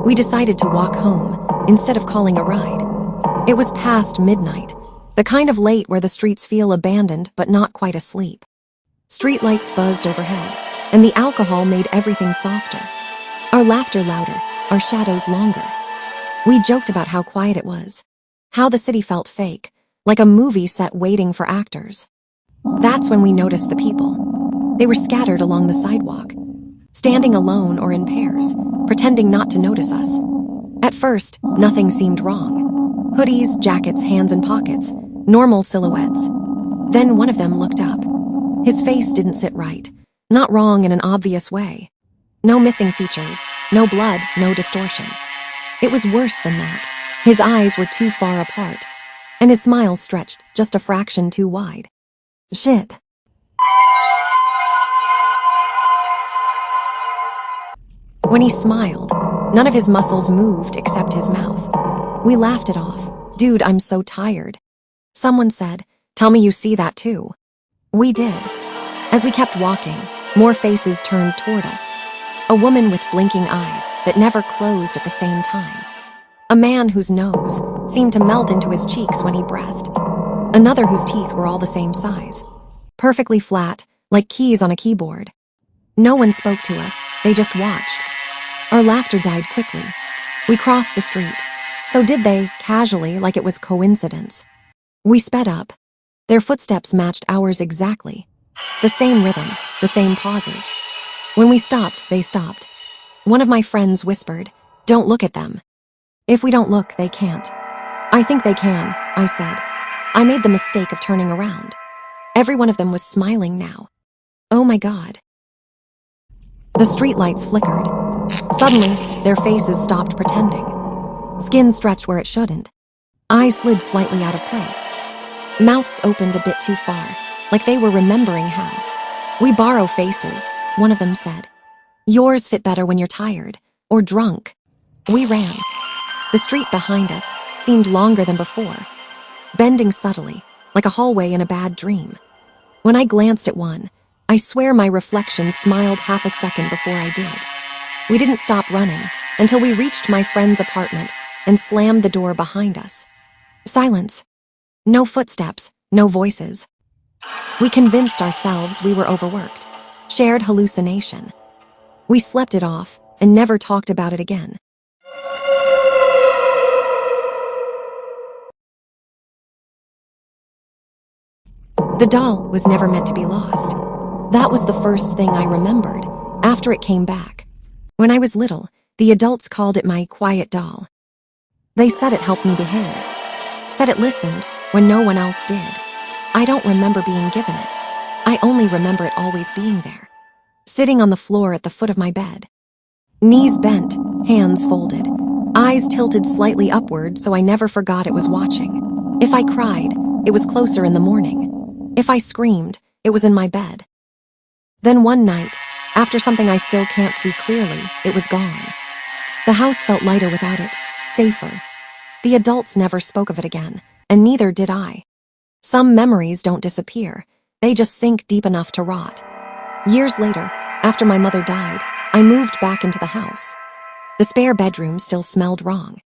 We decided to walk home instead of calling a ride. It was past midnight, the kind of late where the streets feel abandoned but not quite asleep. Streetlights buzzed overhead, and the alcohol made everything softer. Our laughter louder, our shadows longer. We joked about how quiet it was, how the city felt fake, like a movie set waiting for actors. That's when we noticed the people. They were scattered along the sidewalk, standing alone or in pairs, pretending not to notice us. At first, nothing seemed wrong. Hoodies, jackets, hands in pockets, normal silhouettes. Then one of them looked up. His face didn't sit right, not wrong in an obvious way. No missing features, no blood, no distortion. It was worse than that. His eyes were too far apart, and his smile stretched just a fraction too wide. Shit. When he smiled, none of his muscles moved except his mouth. We laughed it off. Dude, I'm so tired. Someone said, tell me you see that too. We did. As we kept walking, more faces turned toward us. A woman with blinking eyes that never closed at the same time. A man whose nose seemed to melt into his cheeks when he breathed. Another whose teeth were all the same size. Perfectly flat, like keys on a keyboard. No one spoke to us, they just watched. Our laughter died quickly. We crossed the street. So did they, casually, like it was coincidence. We sped up. Their footsteps matched ours exactly. The same rhythm, the same pauses. When we stopped, they stopped. One of my friends whispered, don't look at them. If we don't look, they can't. I think they can, I said. I made the mistake of turning around. Every one of them was smiling now. Oh my God. The streetlights flickered. Suddenly, their faces stopped pretending. Skin stretched where it shouldn't. Eyes slid slightly out of place. Mouths opened a bit too far, like they were remembering how. We borrow faces, one of them said. Yours fit better when you're tired, or drunk. We ran. The street behind us seemed longer than before, bending subtly, like a hallway in a bad dream. When I glanced at one, I swear my reflection smiled half a second before I did. We didn't stop running until we reached my friend's apartment and slammed the door behind us. Silence. No footsteps, no voices. We convinced ourselves we were overworked. Shared hallucination. We slept it off and never talked about it again. The doll was never meant to be lost. That was the first thing I remembered after it came back. When I was little, the adults called it my quiet doll. They said it helped me behave. Said it listened when no one else did. I don't remember being given it. I only remember it always being there. Sitting on the floor at the foot of my bed. Knees bent, hands folded, eyes tilted slightly upward so I never forgot it was watching. If I cried, it was closer in the morning. If I screamed, it was in my bed. Then one night, after something I still can't see clearly, it was gone. The house felt lighter without it, safer. The adults never spoke of it again, and neither did I. Some memories don't disappear, they just sink deep enough to rot. Years later, after my mother died, I moved back into the house. The spare bedroom still smelled wrong.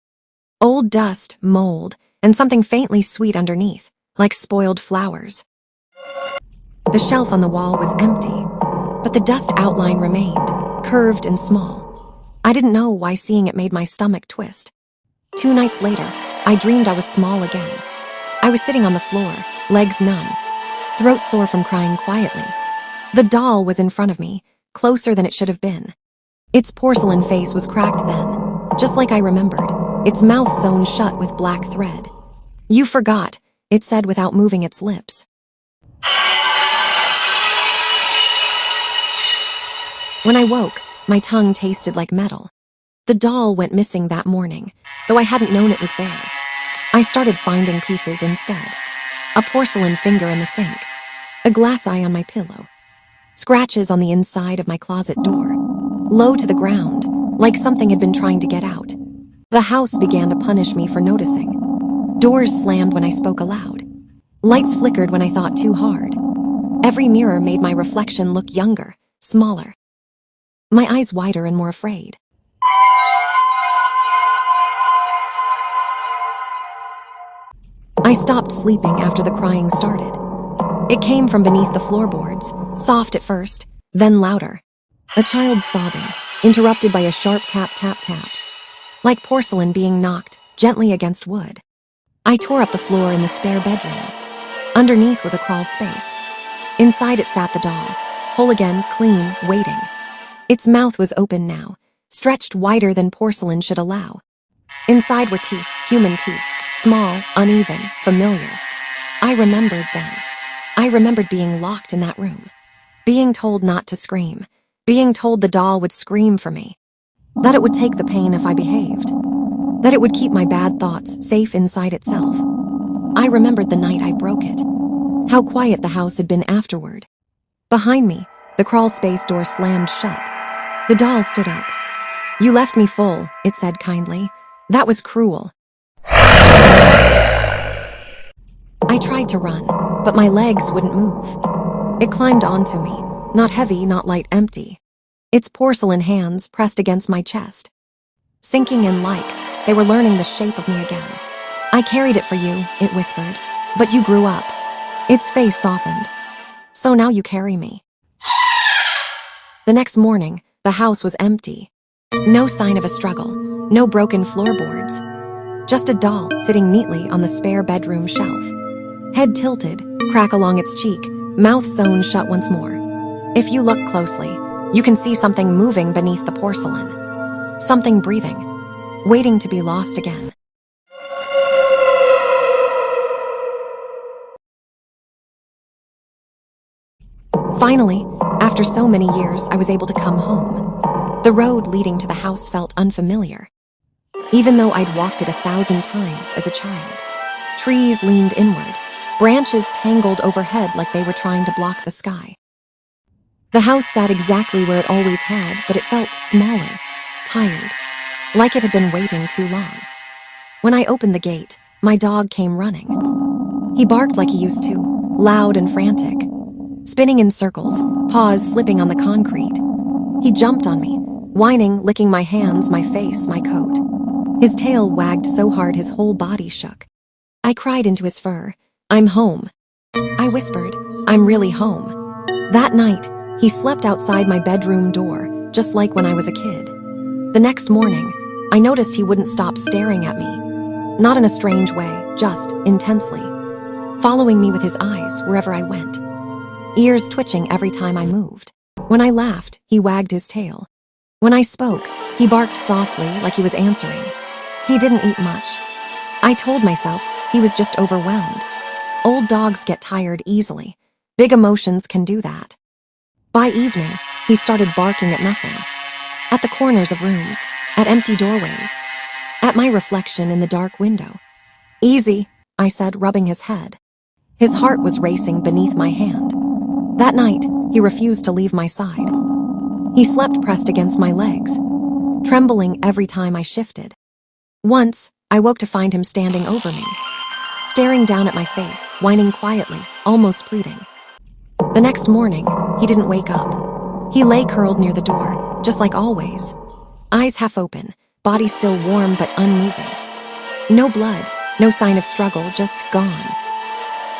Old dust, mold, and something faintly sweet underneath, like spoiled flowers. The shelf on the wall was empty, but the dust outline remained, curved and small. I didn't know why seeing it made my stomach twist. 2 nights later, I dreamed I was small again. I was sitting on the floor, legs numb, throat sore from crying quietly. The doll was in front of me, closer than it should have been. Its porcelain face was cracked then, just like I remembered, its mouth sewn shut with black thread. You forgot, it said without moving its lips. When I woke, my tongue tasted like metal. The doll went missing that morning, though I hadn't known it was there. I started finding pieces instead. A porcelain finger in the sink, a glass eye on my pillow, scratches on the inside of my closet door, low to the ground, like something had been trying to get out. The house began to punish me for noticing. Doors slammed when I spoke aloud. Lights flickered when I thought too hard. Every mirror made my reflection look younger, smaller. My eyes wider and more afraid. I stopped sleeping after the crying started. It came from beneath the floorboards, soft at first, then louder. A child sobbing, interrupted by a sharp tap tap tap, like porcelain being knocked gently against wood. I tore up the floor in the spare bedroom. Underneath was a crawl space. Inside it sat the doll, whole again, clean, waiting. Its mouth was open now, stretched wider than porcelain should allow. Inside were teeth, human teeth, small, uneven, familiar. I remembered then. I remembered being locked in that room, being told not to scream, being told the doll would scream for me, that it would take the pain if I behaved, that it would keep my bad thoughts safe inside itself. I remembered the night I broke it, how quiet the house had been afterward. Behind me, the crawl space door slammed shut. The doll stood up. "You left me full," it said kindly. "That was cruel." I tried to run, but my legs wouldn't move. It climbed onto me, not heavy, not light, empty. Its porcelain hands pressed against my chest. Sinking in like they were learning the shape of me again. "I carried it for you," it whispered, "but you grew up." Its face softened. "So now you carry me." The next morning, the house was empty. No sign of a struggle, no broken floorboards. Just a doll sitting neatly on the spare bedroom shelf. Head tilted, crack along its cheek, mouth sewn shut once more. If you look closely, you can see something moving beneath the porcelain. Something breathing, waiting to be lost again. Finally, after so many years, I was able to come home. The road leading to the house felt unfamiliar, even though I'd walked it 1,000 times as a child. Trees leaned inward, branches tangled overhead like they were trying to block the sky. The house sat exactly where it always had, but it felt smaller, tired, like it had been waiting too long. When I opened the gate, my dog came running. He barked like he used to, loud and frantic, spinning in circles, paws slipping on the concrete. He jumped on me, whining, licking my hands, my face, my coat. His tail wagged so hard his whole body shook. I cried into his fur, "I'm home." I whispered, "I'm really home." That night, he slept outside my bedroom door, just like when I was a kid. The next morning, I noticed he wouldn't stop staring at me. Not in a strange way, just intensely. Following me with his eyes wherever I went. Ears twitching every time I moved. When I laughed, he wagged his tail. When I spoke, he barked softly like he was answering. He didn't eat much. I told myself he was just overwhelmed. Old dogs get tired easily. Big emotions can do that. By evening, he started barking at nothing. At the corners of rooms, at empty doorways, at my reflection in the dark window. "Easy," I said, rubbing his head. His heart was racing beneath my hand. That night, he refused to leave my side. He slept pressed against my legs, trembling every time I shifted. Once, I woke to find him standing over me, staring down at my face, whining quietly, almost pleading. The next morning, he didn't wake up. He lay curled near the door, just like always. Eyes half open, body still warm but unmoving. No blood, no sign of struggle, just gone.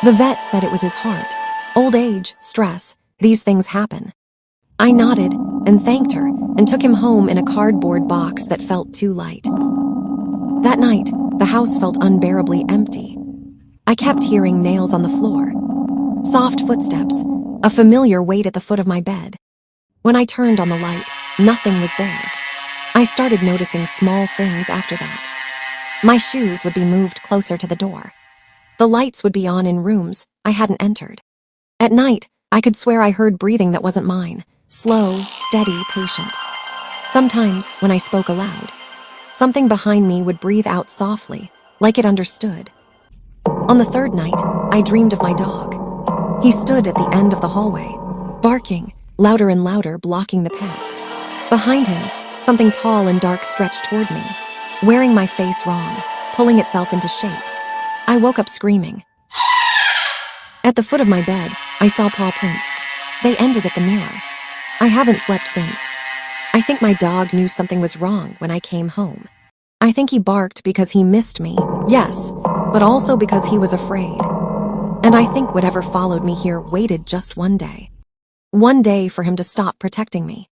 The vet said it was his heart. Old age, stress, these things happen. I nodded and thanked her and took him home in a cardboard box that felt too light. That night, the house felt unbearably empty. I kept hearing nails on the floor, soft footsteps, a familiar weight at the foot of my bed. When I turned on the light, nothing was there. I started noticing small things after that. My shoes would be moved closer to the door. The lights would be on in rooms I hadn't entered. At night, I could swear I heard breathing that wasn't mine, slow, steady, patient. Sometimes, when I spoke aloud, something behind me would breathe out softly, like it understood. On the third night, I dreamed of my dog. He stood at the end of the hallway, barking, louder and louder, blocking the path. Behind him, something tall and dark stretched toward me, wearing my face wrong, pulling itself into shape. I woke up screaming. At the foot of my bed, I saw paw prints. They ended at the mirror. I haven't slept since. I think my dog knew something was wrong when I came home. I think he barked because he missed me. Yes, but also because he was afraid. And I think whatever followed me here waited just one day. One day for him to stop protecting me.